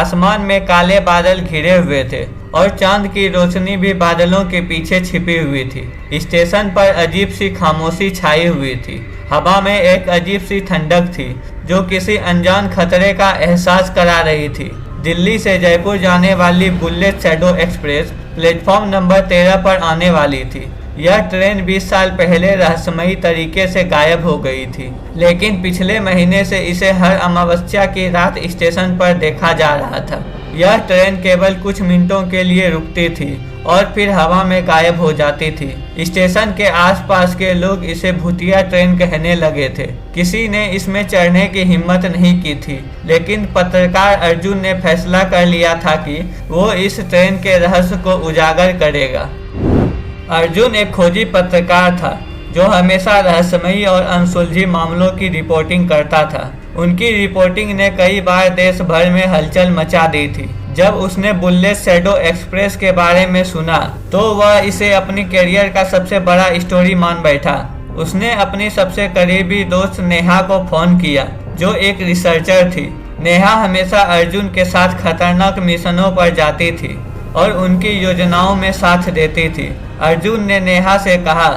आसमान में काले बादल घिरे हुए थे और चांद की रोशनी भी बादलों के पीछे छिपी हुई थी। स्टेशन पर अजीब सी खामोशी छाई हुई थी। हवा में एक अजीब सी ठंडक थी जो किसी अनजान खतरे का एहसास करा रही थी। दिल्ली से जयपुर जाने वाली bullet shadow express platform number 13 पर आने वाली थी। यह ट्रेन 20 साल पहले रहस्यमयी तरीके से गायब हो गई थी, लेकिन पिछले महीने से इसे हर अमावस्या की रात स्टेशन पर देखा जा रहा था। यह ट्रेन केवल कुछ मिनटों के लिए रुकती थी और फिर हवा में गायब हो जाती थी। स्टेशन के आसपास के लोग इसे भूतिया ट्रेन कहने लगे थे। किसी ने इसमें चढ़ने की हिम्मत नहीं की थी, लेकिन पत्रकार अर्जुन ने फैसला कर लिया था कि वो इस ट्रेन के रहस्य को उजागर करेगा। अर्जुन एक खोजी पत्रकार था जो हमेशा रहस्यमयी और अनसुलझी मामलों की रिपोर्टिंग करता था। उनकी रिपोर्टिंग ने कई बार देश भर में हलचल मचा दी थी। जब उसने बुलेट शैडो एक्सप्रेस के बारे में सुना तो वह इसे अपनी करियर का सबसे बड़ा स्टोरी मान बैठा। उसने अपनी सबसे करीबी दोस्त नेहा को फोन किया, जो एक रिसर्चर थी। नेहा हमेशा अर्जुन के साथ खतरनाक मिशनों पर जाती थी और उनकी योजनाओं में साथ देती थी। अर्जुन ने नेहा से कहा,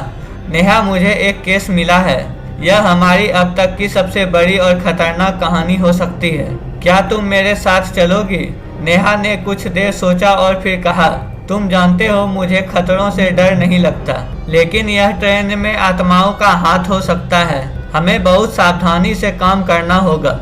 नेहा, मुझे एक केस मिला है। यह हमारी अब तक की सबसे बड़ी और खतरनाक कहानी हो सकती है। क्या तुम मेरे साथ चलोगी? नेहा ने कुछ देर सोचा और फिर कहा, तुम जानते हो मुझे खतरों से डर नहीं लगता, लेकिन यह ट्रेन में आत्माओं का हाथ हो सकता है। हमें बहुत सावधानी से काम करना होगा।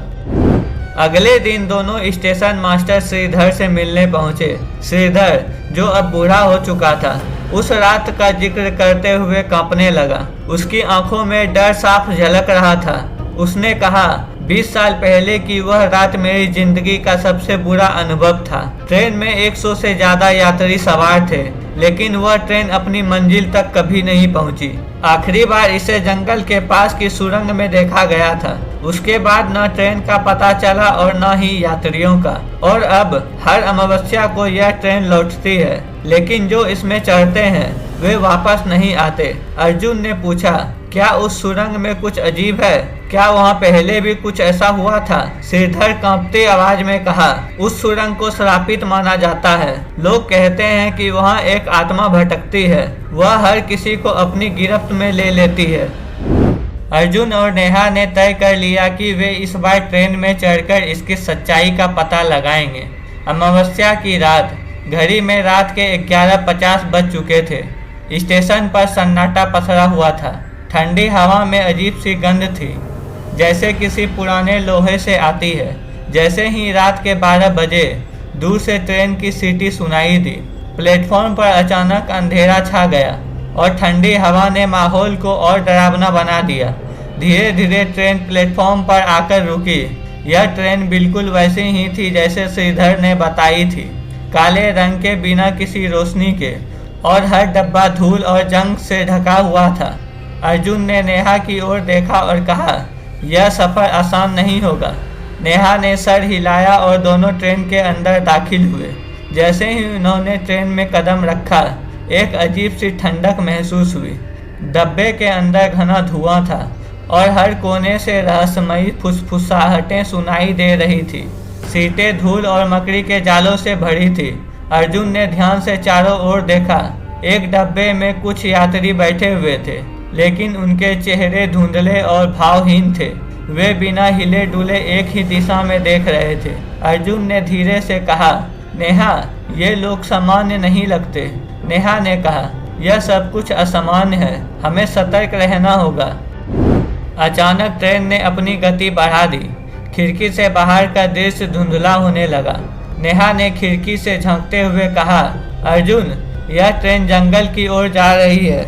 अगले दिन दोनों स्टेशन मास्टर श्रीधर से मिलने पहुंचे। श्रीधर, जो अब बूढ़ा हो चुका था, उस रात का जिक्र करते हुए कांपने लगा। उसकी आंखों में डर साफ झलक रहा था। उसने कहा, 20 साल पहले की वह रात मेरी जिंदगी का सबसे बुरा अनुभव था। ट्रेन में 100 से ज्यादा यात्री सवार थे, लेकिन वह ट्रेन अपनी मंजिल तक कभी नहीं पहुंची। आखिरी बार इसे जंगल के पास की सुरंग में देखा गया था। उसके बाद न ट्रेन का पता चला और न ही यात्रियों का। और अब हर अमावस्या को यह ट्रेन लौटती है, लेकिन जो इसमें चढ़ते हैं वे वापस नहीं आते। अर्जुन ने पूछा, क्या उस सुरंग में कुछ अजीब है? क्या वहाँ पहले भी कुछ ऐसा हुआ था? श्रीधर कांपती आवाज में कहा, उस सुरंग को श्रापित माना जाता है। लोग कहते हैं कि वहाँ एक आत्मा भटकती है। वह हर किसी को अपनी गिरफ्त में ले लेती है। अर्जुन और नेहा ने तय कर लिया कि वे इस बार ट्रेन में चढ़कर इसकी सच्चाई का पता लगाएंगे। अमावस्या की रात, घड़ी में रात के 11:50 बज चुके थे। स्टेशन पर सन्नाटा पसरा हुआ था। ठंडी हवा में अजीब सी गंध थी, जैसे किसी पुराने लोहे से आती है। जैसे ही रात के 12 बजे दूर से ट्रेन की सीटी सुनाई दी। प्लेटफॉर्म पर अचानक अंधेरा छा गया और ठंडी हवा ने माहौल को और डरावना बना दिया। धीरे धीरे ट्रेन प्लेटफॉर्म पर आकर रुकी। यह ट्रेन बिल्कुल वैसी ही थी जैसे श्रीधर ने बताई थी, काले रंग के, बिना किसी रोशनी के, और हर डब्बा धूल और जंग से ढका हुआ था। अर्जुन ने नेहा की ओर देखा और कहा, यह सफ़र आसान नहीं होगा। नेहा ने सर हिलाया और दोनों ट्रेन के अंदर दाखिल हुए। जैसे ही उन्होंने ट्रेन में कदम रखा, एक अजीब सी ठंडक महसूस हुई। डब्बे के अंदर घना धुआं था और हर कोने से रहस्यमयी फुसफुसाहटें सुनाई दे रही थी। सीटें धूल और मकड़ी के जालों से भरी थी। अर्जुन ने ध्यान से चारों ओर देखा। एक डब्बे में कुछ यात्री बैठे हुए थे, लेकिन उनके चेहरे धुंधले और भावहीन थे। वे बिना हिले डुले एक ही दिशा में देख रहे थे। अर्जुन ने धीरे से कहा, नेहा, ये लोग सामान्य नहीं लगते। नेहा ने कहा, यह सब कुछ असामान्य है, हमें सतर्क रहना होगा। अचानक ट्रेन ने अपनी गति बढ़ा दी। खिड़की से बाहर का दृश्य धुंधला होने लगा। नेहा ने खिड़की से झांकते हुए कहा, अर्जुन, यह ट्रेन जंगल की ओर जा रही है।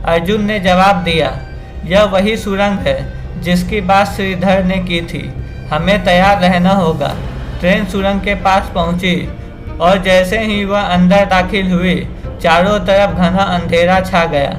अर्जुन ने जवाब दिया, यह वही सुरंग है जिसकी बात श्रीधर ने की थी। हमें तैयार रहना होगा। ट्रेन सुरंग के पास पहुंची और जैसे ही वह अंदर दाखिल हुई, चारों तरफ घना अंधेरा छा गया।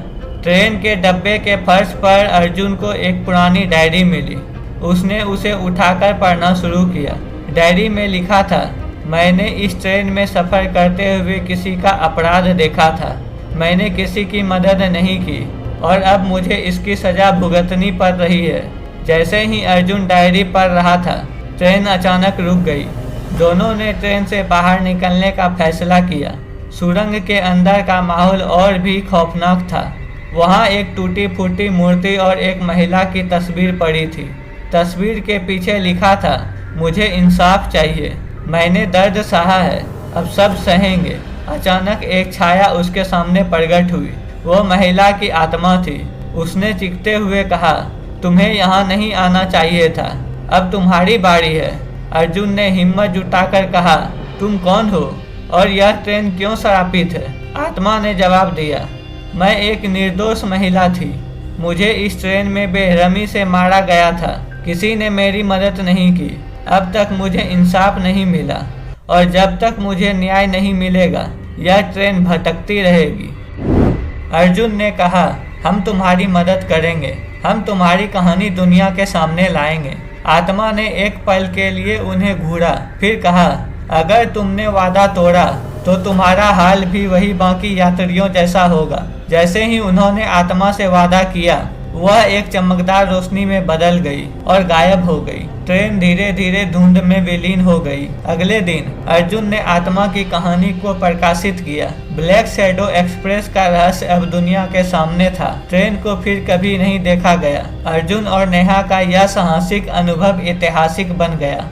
ट्रेन के डब्बे के फर्श पर अर्जुन को एक पुरानी डायरी मिली। उसने उसे उठाकर पढ़ना शुरू किया। डायरी में लिखा था, मैंने इस ट्रेन में सफ़र करते हुए किसी का अपराध देखा था। मैंने किसी की मदद नहीं की और अब मुझे इसकी सज़ा भुगतनी पड़ रही है। जैसे ही अर्जुन डायरी पढ़ रहा था, ट्रेन अचानक रुक गई। दोनों ने ट्रेन से बाहर निकलने का फैसला किया। सुरंग के अंदर का माहौल और भी खौफनाक था। वहाँ एक टूटी फूटी मूर्ति और एक महिला की तस्वीर पड़ी थी। तस्वीर के पीछे लिखा था, मुझे इंसाफ चाहिए, मैंने दर्द सहा है, अब सब सहेंगे। अचानक एक छाया उसके सामने प्रकट हुई। वो महिला की आत्मा थी। उसने चीखते हुए कहा, तुम्हें यहाँ नहीं आना चाहिए था, अब तुम्हारी बारी है। अर्जुन ने हिम्मत जुटाकर कहा, तुम कौन हो और यह ट्रेन क्यों श्रापित है? आत्मा ने जवाब दिया, मैं एक निर्दोष महिला थी। मुझे इस ट्रेन में बेरहमी से मारा गया था। किसी ने मेरी मदद नहीं की। अब तक मुझे इंसाफ नहीं मिला और जब तक मुझे न्याय नहीं मिलेगा यह ट्रेन भटकती रहेगी। अर्जुन ने कहा, हम तुम्हारी मदद करेंगे, हम तुम्हारी कहानी दुनिया के सामने लाएंगे। आत्मा ने एक पल के लिए उन्हें घूरा, फिर कहा, अगर तुमने वादा तोड़ा तो तुम्हारा हाल भी वही बाकी यात्रियों जैसा होगा। जैसे ही उन्होंने आत्मा से वादा किया, वह एक चमकदार रोशनी में बदल गई और गायब हो गई। ट्रेन धीरे धीरे धुंध में विलीन हो गई। अगले दिन अर्जुन ने आत्मा की कहानी को प्रकाशित किया। ब्लैक शैडो एक्सप्रेस का रहस्य अब दुनिया के सामने था। ट्रेन को फिर कभी नहीं देखा गया। अर्जुन और नेहा का यह साहसिक अनुभव ऐतिहासिक बन गया।